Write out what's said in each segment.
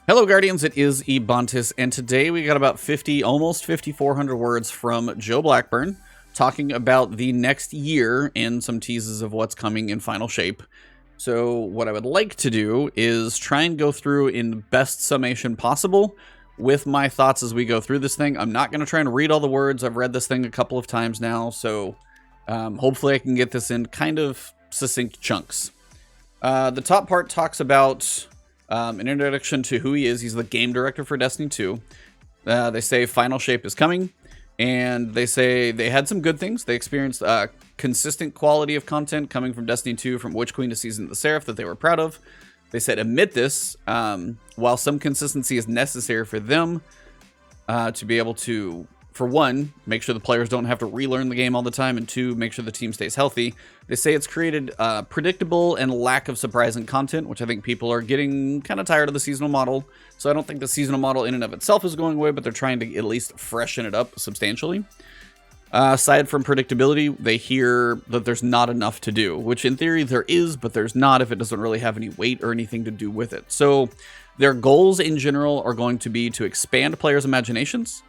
Hello Guardians, it is Ebontis, and today we got about 50, almost 5,400 words from Joe Blackburn talking about the next year and some teases of what's coming in final shape. So what I would like to do is try and go through in the best summation possible with my thoughts as we go through this thing. I'm not going to try and read all the words. I've read this thing a couple of times now, so hopefully I can get this in kind of succinct chunks. The top part talks about an introduction to who he is. He's the game director for Destiny 2. They say final shape is coming, and they say they had some good things. They experienced consistent quality of content coming from Destiny 2, from Witch Queen to Season of the Seraph, that they were proud of. They said amid this, while some consistency is necessary for them to be able to, for one, make sure the players don't have to relearn the game all the time, and two, make sure the team stays healthy. They say it's created predictable and lack of surprising content, which I think people are getting kind of tired of the seasonal model. So I don't think the seasonal model in and of itself is going away, but they're trying to at least freshen it up substantially. Aside from predictability, they hear that there's not enough to do, which in theory there is, but there's not if it doesn't really have any weight or anything to do with it. So their goals in general are going to be to expand players' imaginations,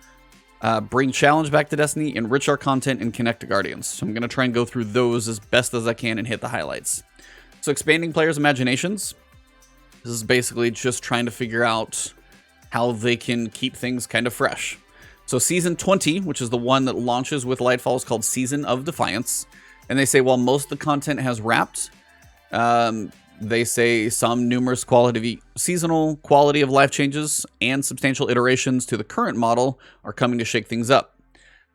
bring challenge back to Destiny, enrich our content, and connect to Guardians. So I'm going to try and go through those as best as I can and hit the highlights. So expanding players' imaginations. This is basically just trying to figure out how they can keep things kind of fresh. So Season 20, which is the one that launches with Lightfall, is called Season of Defiance. And they say while most of the content has wrapped, they say some numerous seasonal quality of life changes and substantial iterations to the current model are coming to shake things up.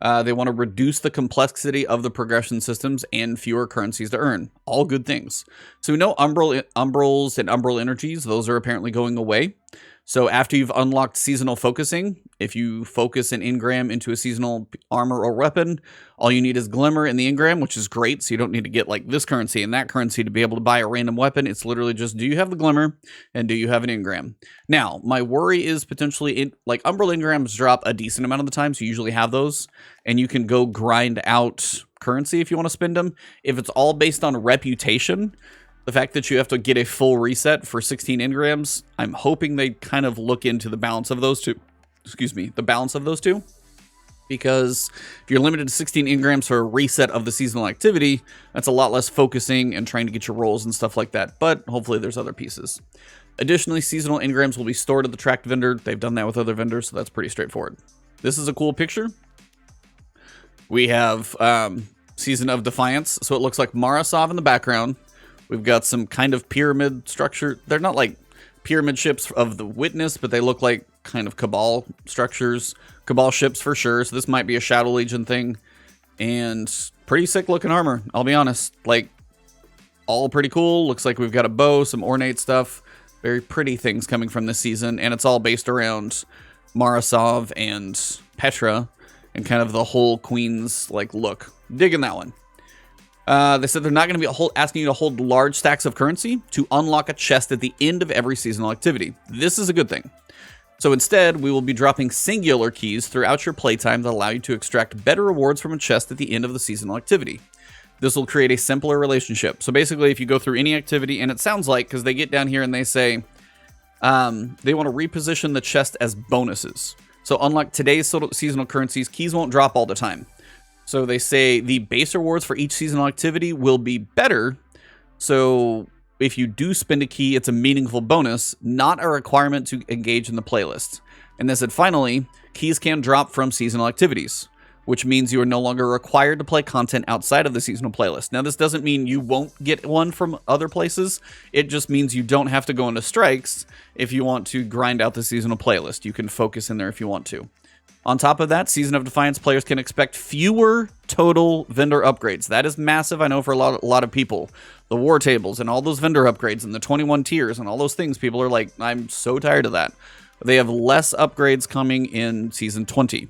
They want to reduce the complexity of the progression systems and fewer currencies to earn. All good things. So we know Umbrals and Umbral energies, those are apparently going away. So after you've unlocked seasonal focusing, if you focus an engram into a seasonal armor or weapon, all you need is Glimmer in the engram, which is great. So you don't need to get like this currency and that currency to be able to buy a random weapon. It's literally just, do you have the Glimmer and do you have an engram? Now, my worry is potentially like Umbral engrams drop a decent amount of the time. So you usually have those and you can go grind out currency if you want to spend them. If it's all based on reputation, the fact that you have to get a full reset for 16 engrams, I'm hoping they kind of look into the balance of those two. The balance of those two. Because if you're limited to 16 engrams for a reset of the seasonal activity, that's a lot less focusing and trying to get your rolls and stuff like that. But hopefully there's other pieces. Additionally, seasonal engrams will be stored at the tracked vendor. They've done that with other vendors, so that's pretty straightforward. This is a cool picture. We have Season of Defiance. So it looks like Marasov in the background. We've got some kind of pyramid structure. They're not like pyramid ships of the Witness, but they look like kind of Cabal structures. Cabal ships for sure. So this might be a Shadow Legion thing. And pretty sick looking armor, I'll be honest. Like, all pretty cool. Looks like we've got a bow, some ornate stuff. Very pretty things coming from this season. And it's all based around Marasov and Petra. And kind of the whole Queen's like look. Digging that one. They said they're not going to be asking you to hold large stacks of currency to unlock a chest at the end of every seasonal activity. This is a good thing. So instead, we will be dropping singular keys throughout your playtime that allow you to extract better rewards from a chest at the end of the seasonal activity. This will create a simpler relationship. So basically, if you go through any activity, and it sounds like, because they get down here and they say they want to reposition the chest as bonuses. So unlike today's seasonal currencies, keys won't drop all the time. So they say the base rewards for each seasonal activity will be better. So if you do spend a key, it's a meaningful bonus, not a requirement to engage in the playlist. And they said, finally, keys can drop from seasonal activities, which means you are no longer required to play content outside of the seasonal playlist. Now, this doesn't mean you won't get one from other places. It just means you don't have to go into strikes if you want to grind out the seasonal playlist. You can focus in there if you want to. On top of that, Season of Defiance players can expect fewer total vendor upgrades. That is massive, I know, for a lot of people. The war tables and all those vendor upgrades and the 21 tiers and all those things, people are like, I'm so tired of that. They have less upgrades coming in Season 20.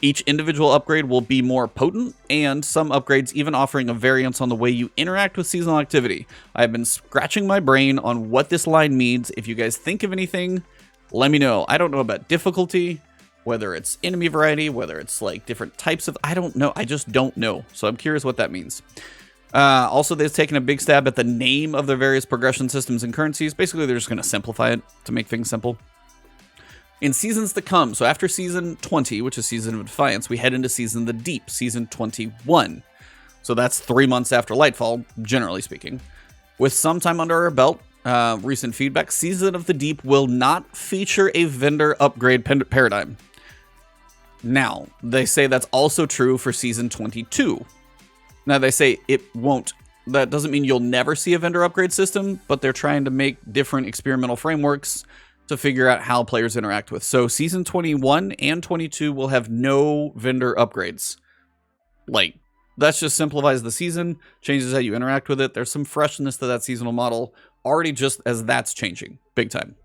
Each individual upgrade will be more potent, and some upgrades even offering a variance on the way you interact with seasonal activity. I've been scratching my brain on what this line means. If you guys think of anything, let me know. I don't know about difficulty, whether it's enemy variety, whether it's like different types of, I don't know. I just don't know. So I'm curious what that means. Also, they've taken a big stab at the name of their various progression systems and currencies. Basically, they're just going to simplify it to make things simple. In seasons to come, so after Season 20, which is Season of Defiance, we head into Season of the Deep, Season 21. So that's 3 months after Lightfall, generally speaking. With some time under our belt, recent feedback, Season of the Deep will not feature a vendor upgrade paradigm. Now, they say that's also true for Season 22. Now, they say it won't. That doesn't mean you'll never see a vendor upgrade system, but they're trying to make different experimental frameworks to figure out how players interact with. So Season 21 and 22 will have no vendor upgrades. Like, that just simplifies the season, changes how you interact with it. There's some freshness to that seasonal model already just as that's changing. Big time.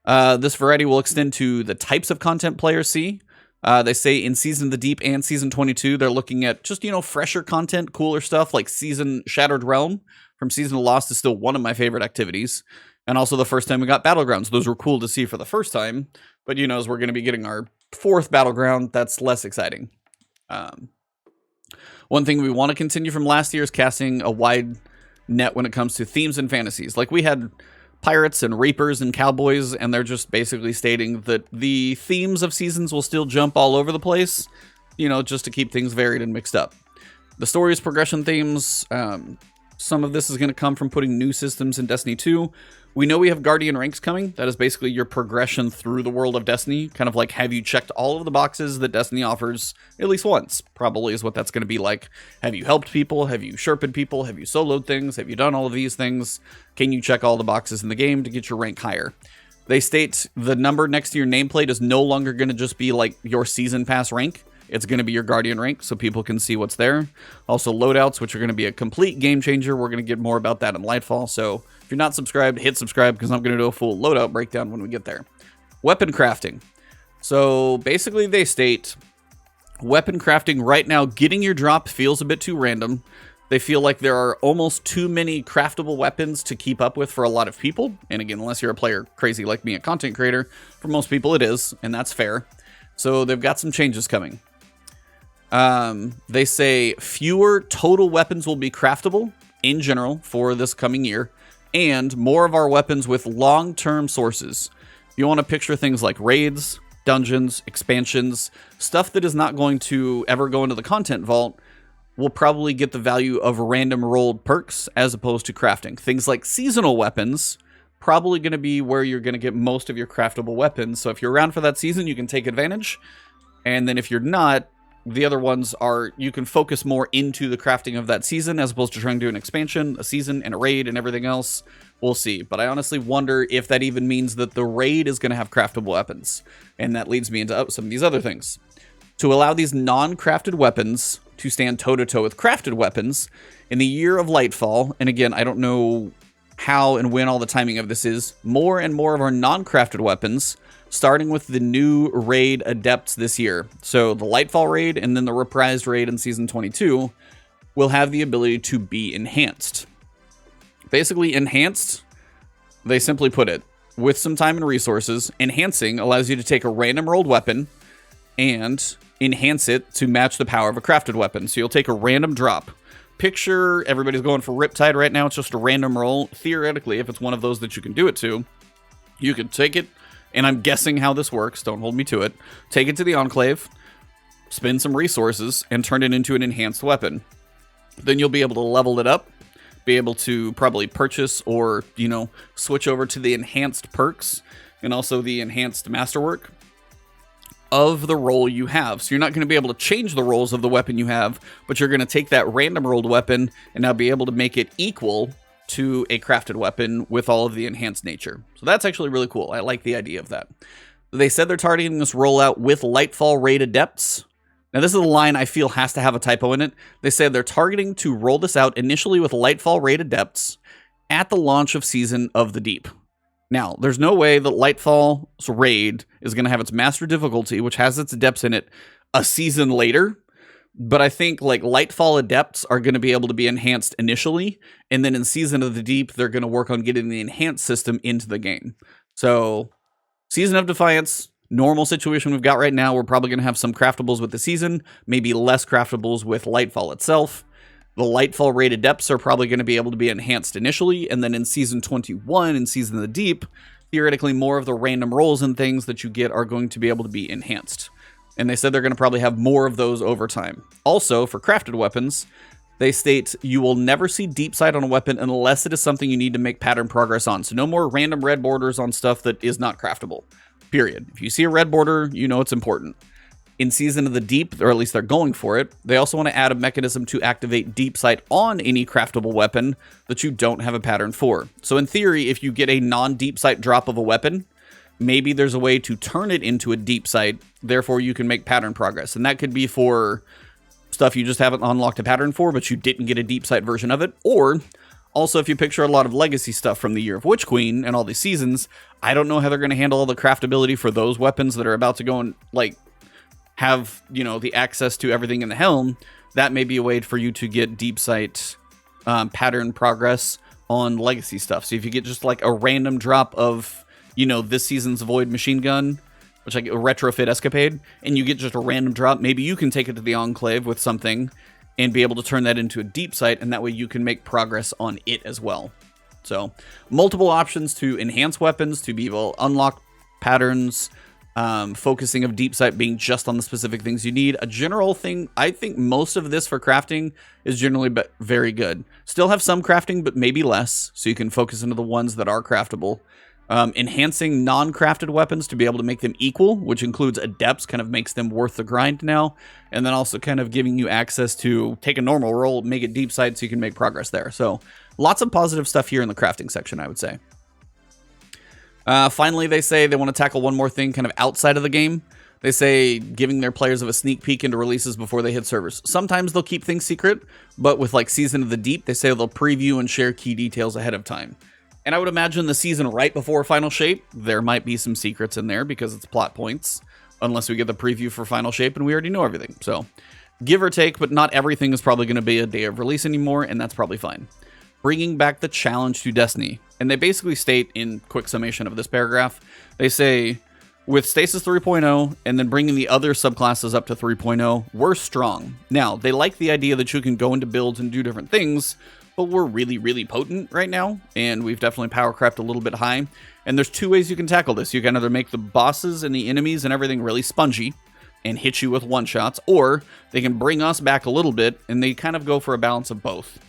This variety will extend to the types of content players see. They say in Season of the Deep and Season 22, they're looking at just, fresher content, cooler stuff like Season Shattered Realm from Season of Lost is still one of my favorite activities. And also the first time we got Battlegrounds. Those were cool to see for the first time. But, as we're going to be getting our 4th Battleground, that's less exciting. One thing we want to continue from last year is casting a wide net when it comes to themes and fantasies. Like we had pirates and reapers and cowboys, and they're just basically stating that the themes of seasons will still jump all over the place, just to keep things varied and mixed up. The stories, progression themes, some of this is going to come from putting new systems in Destiny 2. We know we have Guardian ranks coming. That is basically your progression through the world of Destiny. Kind of like, have you checked all of the boxes that Destiny offers at least once? Probably is what that's going to be like. Have you helped people? Have you sherped people? Have you soloed things? Have you done all of these things? Can you check all the boxes in the game to get your rank higher? They state the number next to your nameplate is no longer going to just be like your season pass rank. It's going to be your Guardian rank so people can see what's there. Also loadouts, which are going to be a complete game changer. We're going to get more about that in Lightfall. So if you're not subscribed, hit subscribe because I'm going to do a full loadout breakdown when we get there. Weapon crafting. So basically they state weapon crafting right now, getting your drop feels a bit too random. They feel like there are almost too many craftable weapons to keep up with for a lot of people. And again, unless you're a player crazy like me, a content creator, for most people it is, and that's fair. So they've got some changes coming. They say fewer total weapons will be craftable in general for this coming year, and more of our weapons with long-term sources. You want to picture things like raids, dungeons, expansions, stuff that is not going to ever go into the content vault will probably get the value of random rolled perks as opposed to crafting. Things like seasonal weapons, probably going to be where you're going to get most of your craftable weapons. So if you're around for that season, you can take advantage. And then if you're not, the other ones are, you can focus more into the crafting of that season as opposed to trying to do an expansion, a season, and a raid, and everything else. We'll see. But I honestly wonder if that even means that the raid is going to have craftable weapons. And that leads me into some of these other things. To allow these non-crafted weapons to stand toe-to-toe with crafted weapons, in the year of Lightfall, and again, I don't know how and when all the timing of this is, more and more of our non-crafted weapons, starting with the new raid adepts this year. So the Lightfall raid and then the reprised raid in Season 22 will have the ability to be enhanced. Basically, enhanced, they simply put it, with some time and resources, enhancing allows you to take a random rolled weapon and enhance it to match the power of a crafted weapon. So you'll take a random drop. Picture everybody's going for Riptide right now. It's just a random roll. Theoretically, if it's one of those that you can do it to, you could take it, and I'm guessing how this works, don't hold me to it, take it to the Enclave, spend some resources, and turn it into an enhanced weapon. Then you'll be able to level it up, be able to probably purchase or, switch over to the enhanced perks and also the enhanced masterwork of the roll you have. So you're not going to be able to change the rolls of the weapon you have, but you're going to take that random rolled weapon and now be able to make it equal to a crafted weapon with all of the enhanced nature. So that's actually really cool. I like the idea of that. They said they're targeting this rollout with Lightfall raid adepts. Now this is a line I feel has to have a typo in it. They said they're targeting to roll this out initially with Lightfall raid adepts at the launch of Season of the Deep. Now, there's no way that Lightfall's raid is going to have its master difficulty, which has its adepts in it, a season later. But I think like Lightfall adepts are going to be able to be enhanced initially. And then in Season of the Deep, they're going to work on getting the enhanced system into the game. So Season of Defiance, normal situation we've got right now. We're probably going to have some craftables with the season, maybe less craftables with Lightfall itself. The Lightfall rated depths are probably going to be able to be enhanced initially, and then in Season 21 and Season of the Deep, theoretically more of the random rolls and things that you get are going to be able to be enhanced. And they said they're going to probably have more of those over time. Also, for crafted weapons, they state you will never see deep sight on a weapon unless it is something you need to make pattern progress on. So no more random red borders on stuff that is not craftable. Period. If you see a red border, you know it's important. In Season of the Deep, or at least they're going for it, they also want to add a mechanism to activate deep sight on any craftable weapon that you don't have a pattern for. So in theory, if you get a non-deep sight drop of a weapon, maybe there's a way to turn it into a deep sight, therefore you can make pattern progress. And that could be for stuff you just haven't unlocked a pattern for, but you didn't get a deep sight version of it. Or also, if you picture a lot of legacy stuff from the Year of Witch Queen and all these seasons, I don't know how they're going to handle all the craftability for those weapons that are about to go and, like, have, you know, the access to everything in the helm. That may be a way for you to get deep sight pattern progress on legacy stuff. So if you get just like a random drop of, you know, this season's Void machine gun, which like a retrofit escapade, and you get just a random drop, maybe you can take it to the Enclave with something and be able to turn that into a deep sight, and that way you can make progress on it as well. So multiple options to enhance weapons, to be able to unlock patterns, focusing of deep sight being just on the specific things you need. A general thing, I think most of this for crafting is generally very good. Still have some crafting, but maybe less, so you can focus into the ones that are craftable. Enhancing non-crafted weapons to be able to make them equal, which includes adepts, kind of makes them worth the grind now. And then also kind of giving you access to take a normal roll, make it deep sight so you can make progress there. So lots of positive stuff here in the crafting section, I would say. Finally, they say they want to tackle one more thing kind of outside of the game. They say giving their players a sneak peek into releases before they hit servers. Sometimes they'll keep things secret, but with like Season of the Deep, they say they'll preview and share key details ahead of time. And I would imagine the season right before Final Shape, there might be some secrets in there because it's plot points, unless we get the preview for Final Shape and we already know everything. So give or take, but not everything is probably going to be a day of release anymore, and that's probably fine. Bringing back the challenge to Destiny. And they basically state in quick summation of this paragraph, they say, with Stasis 3.0 and then bringing the other subclasses up to 3.0, we're strong. Now, they like the idea that you can go into builds and do different things, but we're really, really potent right now, and we've definitely power crept a little bit high. And there's two ways you can tackle this. You can either make the bosses and the enemies and everything really spongy and hit you with one-shots, or they can bring us back a little bit, and they kind of go for a balance of both.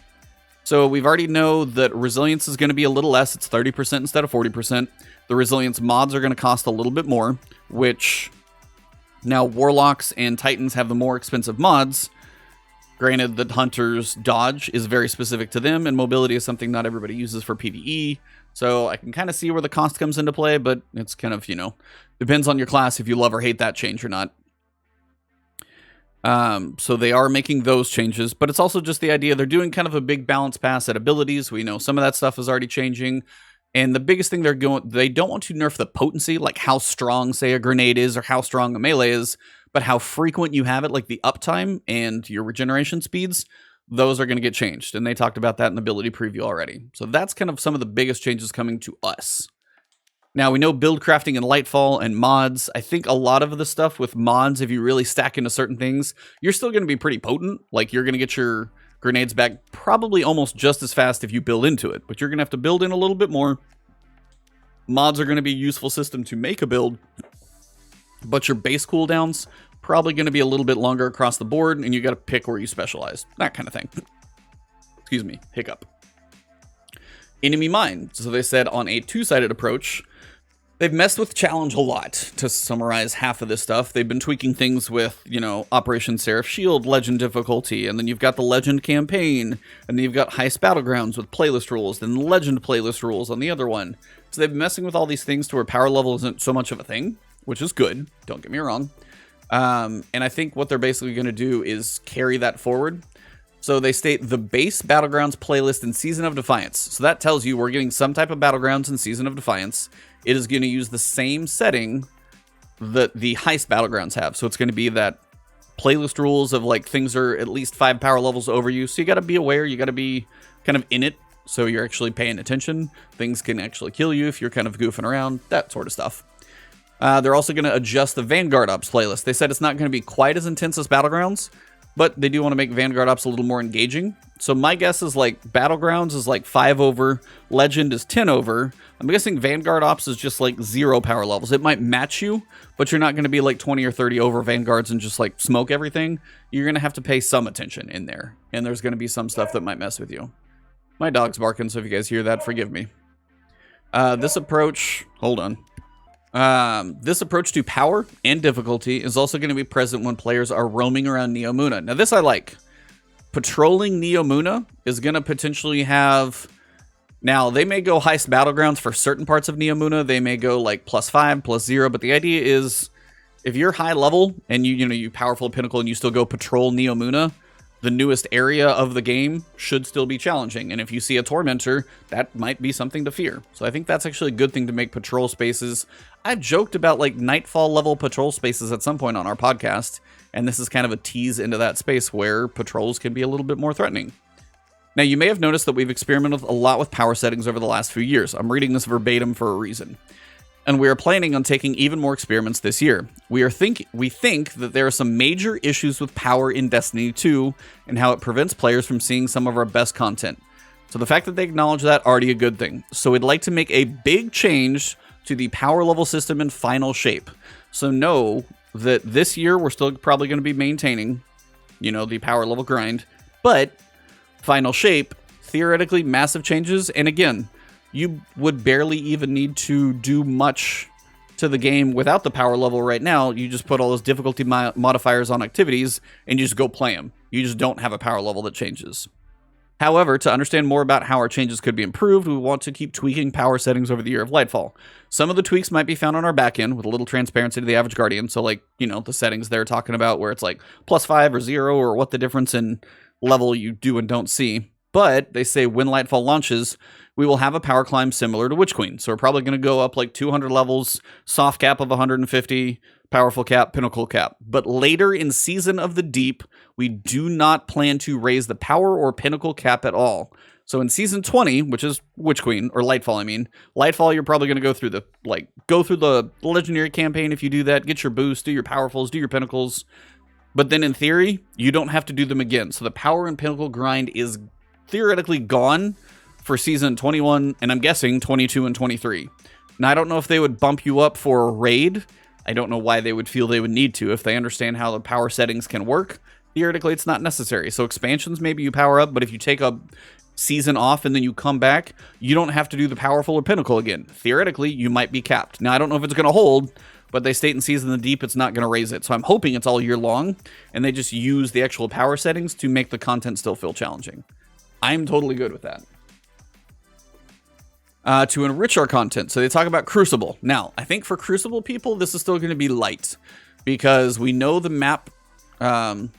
So we've already know that resilience is going to be a little less. It's 30% instead of 40%. The resilience mods are going to cost a little bit more, which now Warlocks and Titans have the more expensive mods. Granted that Hunter's dodge is very specific to them, and mobility is something not everybody uses for PvE. So I can kind of see where the cost comes into play, but it's kind of, you know, depends on your class if you love or hate that change or not. So they are making those changes, but it's also just the idea they're doing kind of a big balance pass at abilities. We know some of that stuff is already changing. And the biggest thing they don't want to nerf the potency, like how strong, say, a grenade is or how strong a melee is, but how frequent you have it, like the uptime and your regeneration speeds, those are going to get changed. And they talked about that in the ability preview already. So that's kind of some of the biggest changes coming to us. Now, we know build crafting in Lightfall and mods. I think a lot of the stuff with mods, if you really stack into certain things, you're still going to be pretty potent. Like, you're going to get your grenades back probably almost just as fast if you build into it. But you're going to have to build in a little bit more. Mods are going to be a useful system to make a build. But your base cooldowns probably going to be a little bit longer across the board, and you got to pick where you specialize. That kind of thing. Excuse me, hiccup. Enemy mine. So they said on a two-sided approach, they've messed with challenge a lot. To summarize half of this stuff, they've been tweaking things with, you know, Operation Seraph Shield legend difficulty, and then you've got the legend campaign, and then you've got heist battlegrounds with playlist rules, then legend playlist rules on the other one. So they've been messing with all these things to where power level isn't so much of a thing, which is good. Don't get me wrong. And I think what they're basically going to do is carry that forward. So they state the base Battlegrounds playlist in Season of Defiance. So that tells you we're getting some type of Battlegrounds in Season of Defiance. It is going to use the same setting that the heist Battlegrounds have. So it's going to be that playlist rules of like things are at least 5 power levels over you. So you got to be aware. You got to be kind of in it. So you're actually paying attention. Things can actually kill you if you're kind of goofing around. That sort of stuff. They're also going to adjust the Vanguard Ops playlist. They said it's not going to be quite as intense as Battlegrounds, but they do want to make Vanguard Ops a little more engaging. So my guess is like Battlegrounds is like 5 over, Legend is 10 over. I'm guessing Vanguard Ops is just like 0 power levels. It might match you, but you're not going to be like 20 or 30 over Vanguards and just like smoke everything. You're going to have to pay some attention in there, and there's going to be some stuff that might mess with you. My dog's barking, so if you guys hear that, forgive me. This approach, hold on. This approach to power and difficulty is also going to be present when players are roaming around Neomuna. Now this I like. Patrolling Neomuna is going to potentially have... Now, they may go heist Battlegrounds for certain parts of Neomuna. They may go like +5, +0. But the idea is, if you're high level and you powerful Pinnacle and you still go patrol Neomuna, the newest area of the game should still be challenging. And if you see a Tormentor, that might be something to fear. So I think that's actually a good thing to make patrol spaces. I've joked about like Nightfall level patrol spaces at some point on our podcast. And this is kind of a tease into that space where patrols can be a little bit more threatening. Now, you may have noticed that we've experimented a lot with power settings over the last few years. I'm reading this verbatim for a reason. And we are planning on taking even more experiments this year. We think that there are some major issues with power in Destiny 2 and how it prevents players from seeing some of our best content. So the fact that they acknowledge that, already a good thing. So we'd like to make a big change to the power level system in final shape. So know that this year we're still probably going to be maintaining, the power level grind, but final shape, theoretically massive changes. And again, you would barely even need to do much to the game without the power level right now. You just put all those difficulty modifiers on activities and you just go play them. You just don't have a power level that changes. However, to understand more about how our changes could be improved, we want to keep tweaking power settings over the year of Lightfall. Some of the tweaks might be found on our back end with a little transparency to the average Guardian. So like, the settings they're talking about where it's like +5 or 0 or what the difference in level you do and don't see. But they say when Lightfall launches, we will have a power climb similar to Witch Queen. So we're probably going to go up like 200 levels, soft cap of 150, powerful cap, pinnacle cap. But later in Season of the Deep, we do not plan to raise the power or pinnacle cap at all. So in Season 20, which is Witch Queen, or Lightfall, Lightfall, you're probably going to go through the legendary campaign if you do that, get your boost, do your powerfuls, do your pinnacles. But then in theory, you don't have to do them again. So the power and pinnacle grind is theoretically gone for Season 21, and I'm guessing 22 and 23. Now, I don't know if they would bump you up for a raid. I don't know why they would feel they would need to. If they understand how the power settings can work, theoretically, it's not necessary. So expansions, maybe you power up, but if you take a season off and then you come back, you don't have to do the powerful or pinnacle again. Theoretically, you might be capped. Now, I don't know if it's going to hold, but they state in Season of the Deep it's not going to raise it. So I'm hoping it's all year long, and they just use the actual power settings to make the content still feel challenging. I'm totally good with that. To enrich our content. So they talk about Crucible. Now, I think for Crucible people, this is still going to be light because we know the map.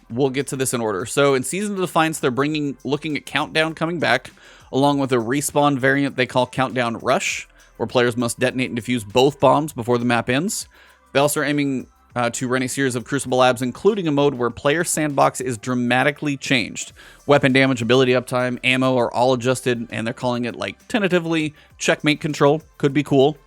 We'll get to this in order. So in Season of Defiance, they're looking at Countdown coming back, along with a respawn variant they call Countdown Rush, where players must detonate and defuse both bombs before the map ends. They also are aiming to run a series of Crucible labs, including a mode where player sandbox is dramatically changed. Weapon damage, ability uptime, ammo are all adjusted, and they're calling it tentatively checkmate control. Could be cool.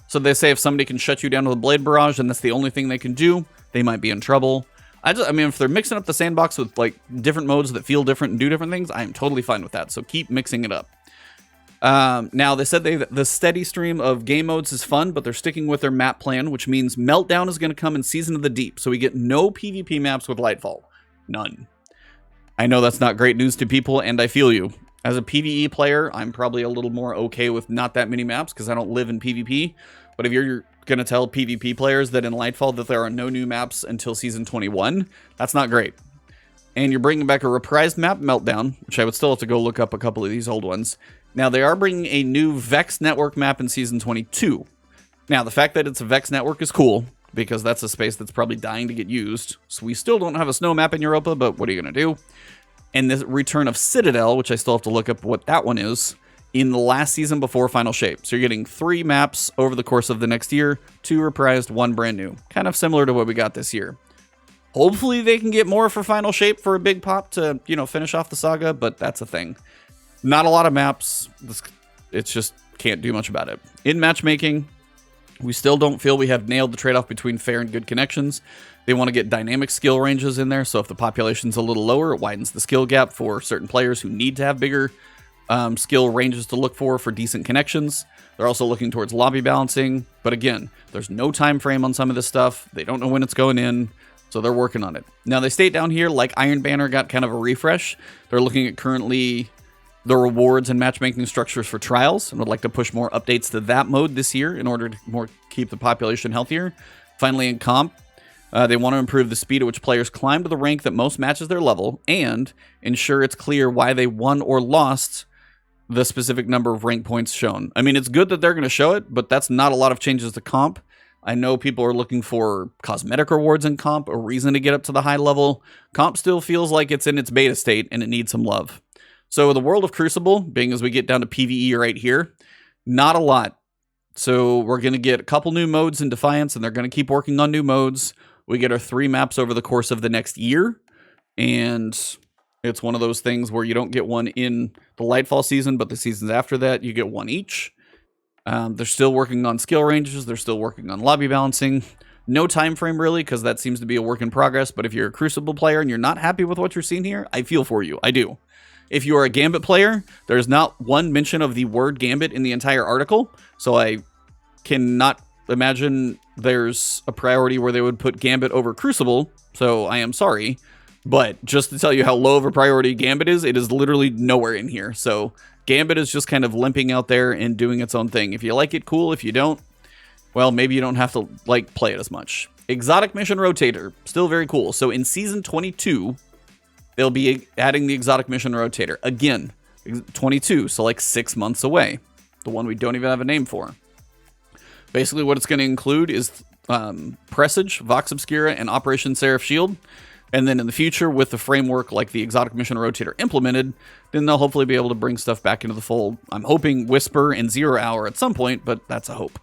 So they say if somebody can shut you down with a blade barrage and that's the only thing they can do, they might be in trouble. If they're mixing up the sandbox with different modes that feel different and do different things, I'm totally fine with that. So keep mixing it up. Now, they said the steady stream of game modes is fun, but they're sticking with their map plan, which means Meltdown is going to come in Season of the Deep, so we get no PvP maps with Lightfall. None. I know that's not great news to people, and I feel you. As a PvE player, I'm probably a little more okay with not that many maps, because I don't live in PvP, but if you're going to tell PvP players that in Lightfall that there are no new maps until Season 21, that's not great. And you're bringing back a reprised map, Meltdown, which I would still have to go look up a couple of these old ones. Now, they are bringing a new Vex network map in Season 22. Now, the fact that it's a Vex network is cool, because that's a space that's probably dying to get used. So we still don't have a snow map in Europa, but what are you going to do? And the return of Citadel, which I still have to look up what that one is, in the last season before Final Shape. So you're getting 3 maps over the course of the next year, 2 reprised, 1 brand new. Kind of similar to what we got this year. Hopefully they can get more for Final Shape for a big pop to, finish off the saga, but that's a thing. Not a lot of maps. It's just can't do much about it. In matchmaking, We still don't feel we have nailed the trade-off between fair and good connections. They want to get dynamic skill ranges in there, so if the population's a little lower, it widens the skill gap for certain players who need to have bigger skill ranges to look for decent connections. They're also looking towards lobby balancing, but again, there's no time frame on some of this stuff. They don't know when it's going in, so they're working on it. Now, they state down here, like Iron Banner got kind of a refresh. They're looking at currently the rewards and matchmaking structures for trials, and would like to push more updates to that mode this year in order to keep the population healthier. Finally, in comp, they want to improve the speed at which players climb to the rank that most matches their level, and ensure it's clear why they won or lost the specific number of rank points shown. I mean, it's good that they're going to show it, but that's not a lot of changes to comp. I know people are looking for cosmetic rewards in comp, a reason to get up to the high level. Comp still feels like it's in its beta state, and it needs some love. So the world of Crucible, being as we get down to PvE right here, not a lot. So we're going to get a couple new modes in Defiance, and they're going to keep working on new modes. We get our 3 maps over the course of the next year, and it's one of those things where you don't get one in the Lightfall season, but the seasons after that, you get one each. They're still working on skill ranges. They're still working on lobby balancing. No time frame, really, because that seems to be a work in progress. But if you're a Crucible player and you're not happy with what you're seeing here, I feel for you. I do. If you are a Gambit player, there's not one mention of the word Gambit in the entire article, so I cannot imagine there's a priority where they would put Gambit over Crucible, so I am sorry. But just to tell you how low of a priority Gambit is, it is literally nowhere in here. So Gambit is just kind of limping out there and doing its own thing. If you like it, cool. If you don't, well, maybe you don't have to play it as much. Exotic Mission Rotator, still very cool. So in Season 22... they'll be adding the Exotic Mission Rotator. Again, 22, so 6 months away. The one we don't even have a name for. Basically, what it's going to include is Presage, Vox Obscura, and Operation Seraph Shield. And then in the future, with the framework like the Exotic Mission Rotator implemented, then they'll hopefully be able to bring stuff back into the fold. I'm hoping Whisper and 0 Hour at some point, but that's a hope.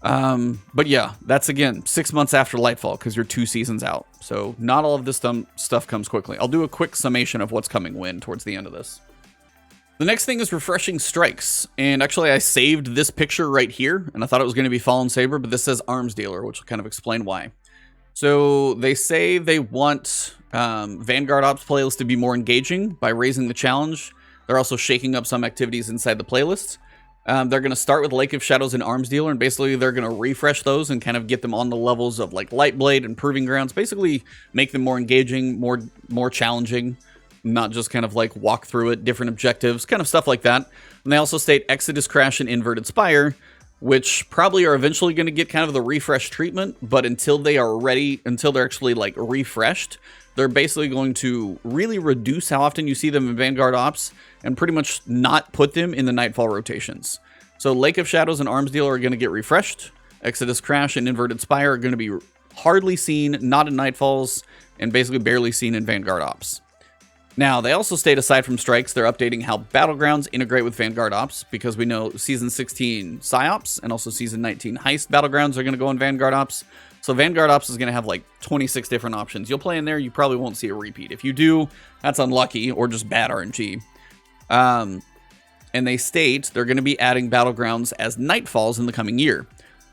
But yeah, that's again 6 months after Lightfall because you're 2 seasons out. So not all of this stuff comes quickly. I'll do a quick summation of what's coming when towards the end of this. The next thing is refreshing strikes. And actually I saved this picture right here and I thought it was going to be Fallen Saber, but this says Arms Dealer, which will kind of explain why. So they say they want Vanguard Ops playlist to be more engaging by raising the challenge. They're also shaking up some activities inside the playlist. They're going to start with Lake of Shadows and Arms Dealer, and basically they're going to refresh those and kind of get them on the levels of Lightblade and Proving Grounds, basically make them more engaging, more challenging, not just kind of walk through it, different objectives, kind of stuff like that. And they also state Exodus Crash and Inverted Spire, which probably are eventually going to get kind of the refresh treatment, but until they are ready, until they're actually refreshed, they're basically going to really reduce how often you see them in Vanguard Ops and pretty much not put them in the Nightfall rotations. So Lake of Shadows and Arms Dealer are going to get refreshed. Exodus Crash and Inverted Spire are going to be hardly seen, not in Nightfalls, and basically barely seen in Vanguard Ops. Now, they also state aside from strikes, they're updating how Battlegrounds integrate with Vanguard Ops, because we know Season 16 PsyOps and also Season 19 Heist Battlegrounds are going to go in Vanguard Ops. So Vanguard Ops is going to have 26 different options. You'll play in there, you probably won't see a repeat. If you do, that's unlucky or just bad RNG. And they state they're going to be adding Battlegrounds as Nightfalls in the coming year.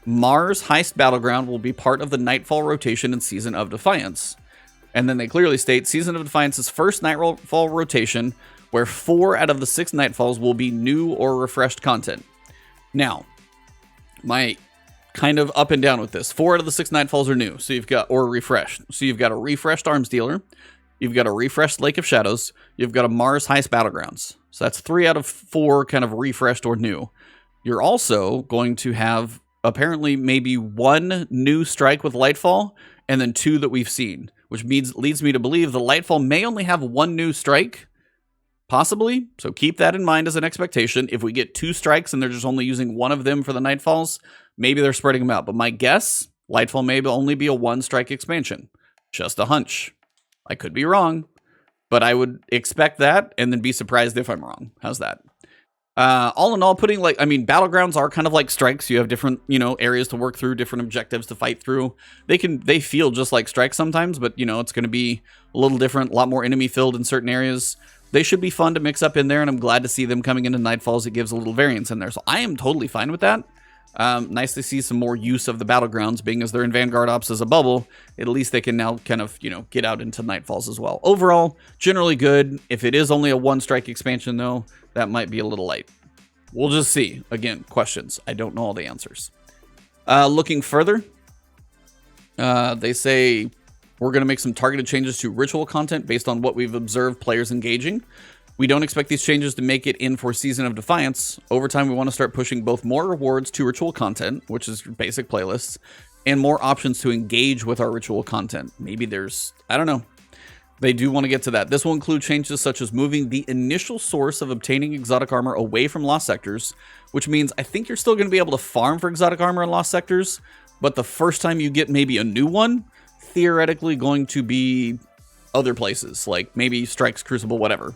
Mars Heist Battleground will be part of the Nightfall rotation in Season of Defiance. And then they clearly state Season of Defiance's first Nightfall rotation, where 4 out of the 6 Nightfalls will be new or refreshed content. Now, my kind of up and down with this. 4 out of the 6 Nightfalls are new, so you've got, or refreshed. So you've got a refreshed Arms Dealer, you've got a refreshed Lake of Shadows, you've got a Mars Heist Battlegrounds. So that's 3 out of 4 kind of refreshed or new. You're also going to have apparently maybe 1 new strike with Lightfall, and then 2 that we've seen, which leads me to believe the Lightfall may only have 1 new strike, possibly. So keep that in mind as an expectation. If we get 2 strikes and they're just only using 1 of them for the Nightfalls, maybe they're spreading them out. But my guess, Lightfall may only be a 1-strike expansion. Just a hunch. I could be wrong, but I would expect that and then be surprised if I'm wrong. How's that? All in all, Battlegrounds are kind of like strikes. You have different, areas to work through, different objectives to fight through. They feel just like strikes sometimes, but, it's going to be a little different, a lot more enemy filled in certain areas. They should be fun to mix up in there, and I'm glad to see them coming into Nightfalls. It gives a little variance in there, so I am totally fine with that. Nice to see some more use of the Battlegrounds, being as they're in Vanguard Ops as a bubble. At least they can now kind of, get out into Nightfalls as well. Overall, generally good. If it is only a 1-strike expansion, though, that might be a little light. We'll just see. Again, questions. I don't know all the answers. Looking further, they say we're going to make some targeted changes to ritual content based on what we've observed players engaging. We don't expect these changes to make it in for Season of Defiance. Over time, we want to start pushing both more rewards to ritual content, which is basic playlists, and more options to engage with our ritual content. Maybe there's, I don't know. They do want to get to that. This will include changes such as moving the initial source of obtaining exotic armor away from Lost Sectors, which means I think you're still going to be able to farm for exotic armor in Lost Sectors, but the first time you get maybe a new one, theoretically going to be other places, like maybe Strikes, Crucible, whatever.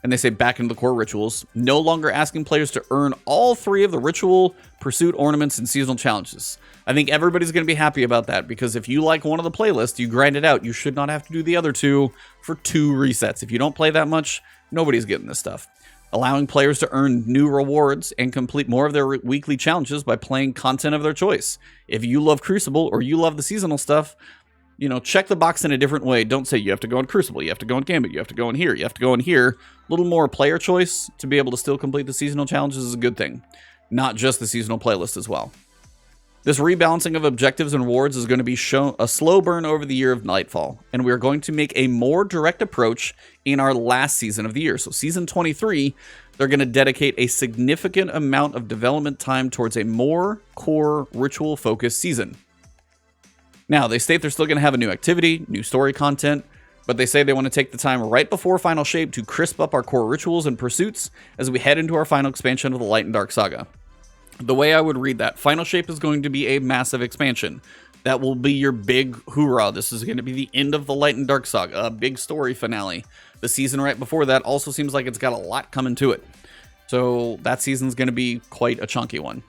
And they say back into the core rituals, no longer asking players to earn all 3 of the ritual, pursuit, ornaments, and seasonal challenges. I think everybody's going to be happy about that, because if you like one of the playlists, you grind it out. You should not have to do the other 2 for 2 resets. If you don't play that much, nobody's getting this stuff. Allowing players to earn new rewards and complete more of their weekly challenges by playing content of their choice. If you love Crucible or you love the seasonal stuff, check the box in a different way. Don't say you have to go in Crucible, you have to go in Gambit, you have to go in here, you have to go in here. A little more player choice to be able to still complete the seasonal challenges is a good thing. Not just the seasonal playlist as well. This rebalancing of objectives and rewards is going to be shown a slow burn over the year of Nightfall, and we are going to make a more direct approach in our last season of the year. So Season 23, they're going to dedicate a significant amount of development time towards a more core ritual-focused season. Now, they state they're still going to have a new activity, new story content, but they say they want to take the time right before Final Shape to crisp up our core rituals and pursuits as we head into our final expansion of the Light and Dark Saga. The way I would read that, Final Shape is going to be a massive expansion. That will be your big hoorah. This is going to be the end of the Light and Dark Saga, a big story finale. The season right before that also seems like it's got a lot coming to it. So that season's going to be quite a chunky one.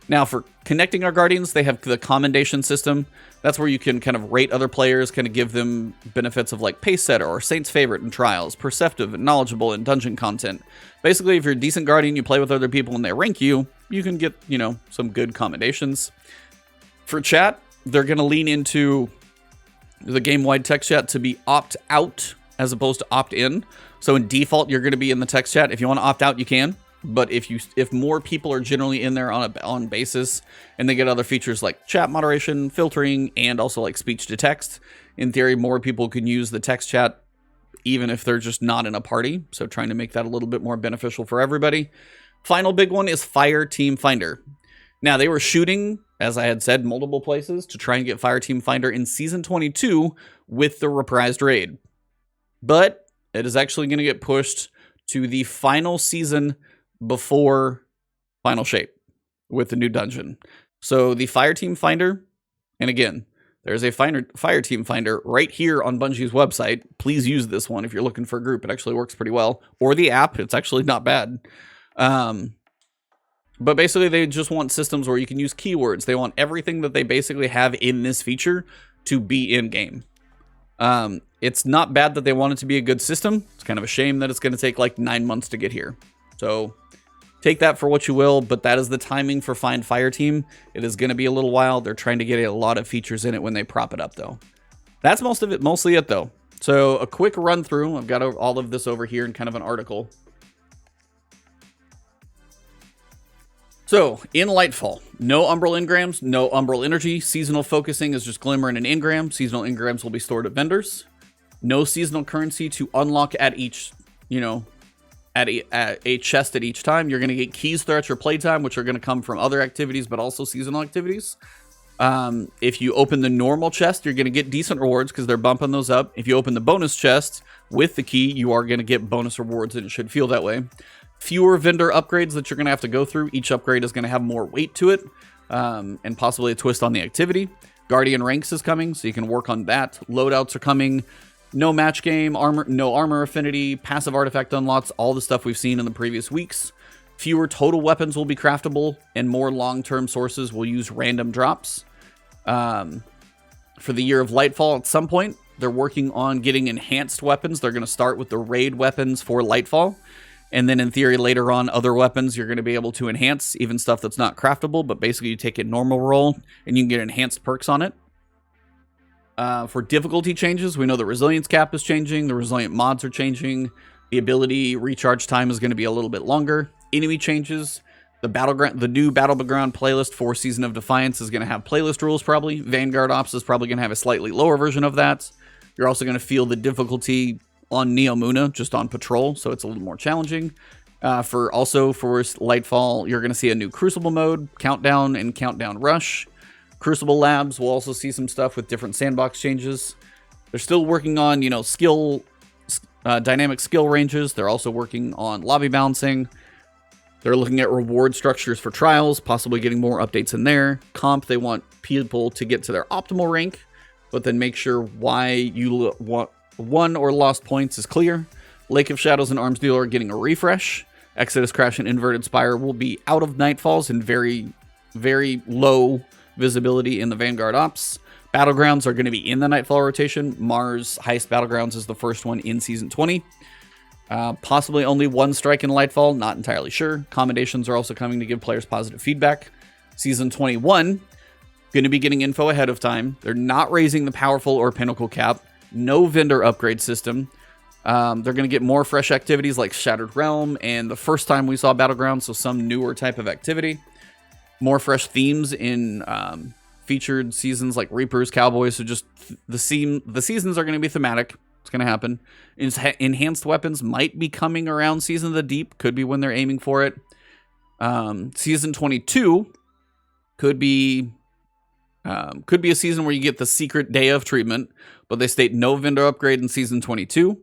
Now, for connecting our Guardians, they have the commendation system. That's where you can kind of rate other players, kind of give them benefits of like Pace Setter or Saint's Favorite in Trials, Perceptive and Knowledgeable in Dungeon content. Basically, if you're a decent Guardian, you play with other people and they rank you, you can get, some good commendations. For chat, they're going to lean into the game-wide text chat to be opt-out as opposed to opt-in. So in default, you're going to be in the text chat. If you want to opt out, you can. But if more people are generally in there on basis, and they get other features like chat moderation, filtering, and also like speech to text, in theory, more people can use the text chat even if they're just not in a party. So trying to make that a little bit more beneficial for everybody. Final big one is Fire Team Finder. Now, they were shooting, as I had said, multiple places to try and get Fire Team Finder in Season 22 with the reprised raid. But it is actually going to get pushed to the final season before Final Shape with the new dungeon. So the Fire Team Finder, and again, there's a Fire Team Finder right here on Bungie's website. Please use this one if you're looking for a group. It actually works pretty well. Or the app. It's actually not bad. But basically, they just want systems where you can use keywords. They want everything that they basically have in this feature to be in-game. It's not bad that they want it to be a good system. It's kind of a shame that it's going to take like 9 months to get here. So take that for what you will, but that is the timing for Find Fire Team. It is going to be a little while. They're trying to get a lot of features in it when they prop it up, though. That's mostly it, though. So a quick run through. I've got all of this over here in kind of an article. So, in Lightfall, no Umbral Engrams, no Umbral Energy. Seasonal focusing is just Glimmer and an Engram. Seasonal Engrams will be stored at vendors. No seasonal currency to unlock at each, at a chest at each time. You're going to get keys throughout your playtime, which are going to come from other activities, but also seasonal activities. If you open the normal chest, you're going to get decent rewards because they're bumping those up. If you open the bonus chest with the key, you are going to get bonus rewards, and it should feel that way. Fewer vendor upgrades that you're going to have to go through. Each upgrade is going to have more weight to it, and possibly a twist on the activity. Guardian ranks is coming, so you can work on that. Loadouts are coming. No match game, no armor affinity, passive artifact unlocks, all the stuff we've seen in the previous weeks. Fewer total weapons will be craftable, and more long-term sources will use random drops. For the year of Lightfall, at some point, they're working on getting enhanced weapons. They're going to start with the raid weapons for Lightfall. And then in theory, later on, other weapons you're going to be able to enhance, even stuff that's not craftable, but basically you take a normal roll and you can get enhanced perks on it. For difficulty changes, we know the resilience cap is changing, the resilient mods are changing, the ability recharge time is going to be a little bit longer. Enemy changes, the new Battleground playlist for Season of Defiance is going to have playlist rules probably. Vanguard Ops is probably going to have a slightly lower version of that. You're also going to feel the difficulty on Neomuna, just on patrol, so it's a little more challenging. For Lightfall, you're going to see a new Crucible mode, Countdown and Countdown Rush. Crucible Labs will also see some stuff with different sandbox changes. They're still working on, dynamic skill ranges. They're also working on lobby balancing. They're looking at reward structures for trials, possibly getting more updates in there. Comp, they want people to get to their optimal rank, but then make sure why you want won or lost points is clear. Lake of Shadows and Arms Dealer are getting a refresh. Exodus Crash and Inverted Spire will be out of Nightfalls and very, very low visibility in the Vanguard Ops. Battlegrounds are going to be in the Nightfall rotation. Mars Heist Battlegrounds is the first one in Season 20. Possibly only one strike in Lightfall, not entirely sure. Commendations are also coming to give players positive feedback. Season 21, going to be getting info ahead of time. They're not raising the Powerful or Pinnacle cap. No vendor upgrade system. They're going to get more fresh activities like Shattered Realm and the first time we saw Battlegrounds, so some newer type of activity. More fresh themes in featured seasons like Reapers, Cowboys, so just the seasons are going to be thematic. It's going to happen. Enhanced weapons might be coming around Season of the Deep. Could be when they're aiming for it. Season 22 could be a season where you get the secret day of treatment, but they state no vendor upgrade in Season 22.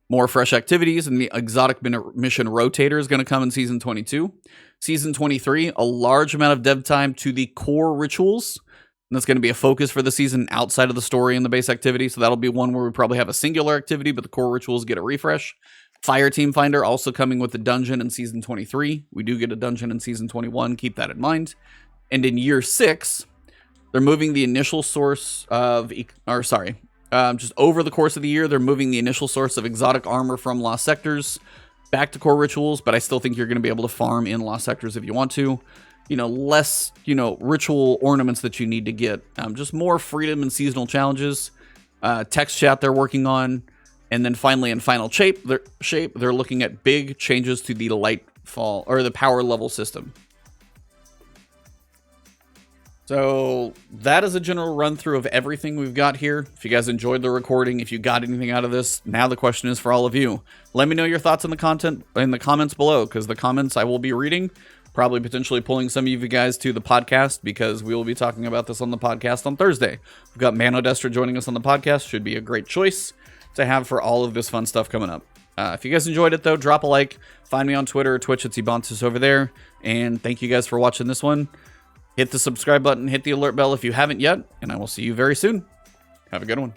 More fresh activities, and the exotic mission rotator is going to come in Season 22. Season 23, a large amount of dev time to the core rituals. And that's going to be a focus for the season outside of the story and the base activity. So that'll be one where we probably have a singular activity, but the core rituals get a refresh. Fire Team Finder also coming with the dungeon in Season 23. We do get a dungeon in Season 21. Keep that in mind. And in Year 6, they're moving the initial source of... just over the course of the year, they're moving the initial source of exotic armor from Lost Sectors back to core rituals, but I still think you're going to be able to farm in Lost Sectors if you want to. Less, ritual ornaments that you need to get. Just more freedom and seasonal challenges. Text chat they're working on. And then finally, in final shape, they're looking at big changes to the Lightfall, or the power level system. So that is a general run through of everything we've got here. If you guys enjoyed the recording, if you got anything out of this, now the question is for all of you. Let me know your thoughts on the content in the comments below, because the comments I will be reading, probably potentially pulling some of you guys to the podcast, because we will be talking about this on the podcast on Thursday. We've got Manodestra joining us on the podcast. Should be a great choice to have for all of this fun stuff coming up. If you guys enjoyed it, though, drop a like. Find me on Twitter or Twitch. It's Ebontis over there. And thank you guys for watching this one. Hit the subscribe button, hit the alert bell if you haven't yet, and I will see you very soon. Have a good one.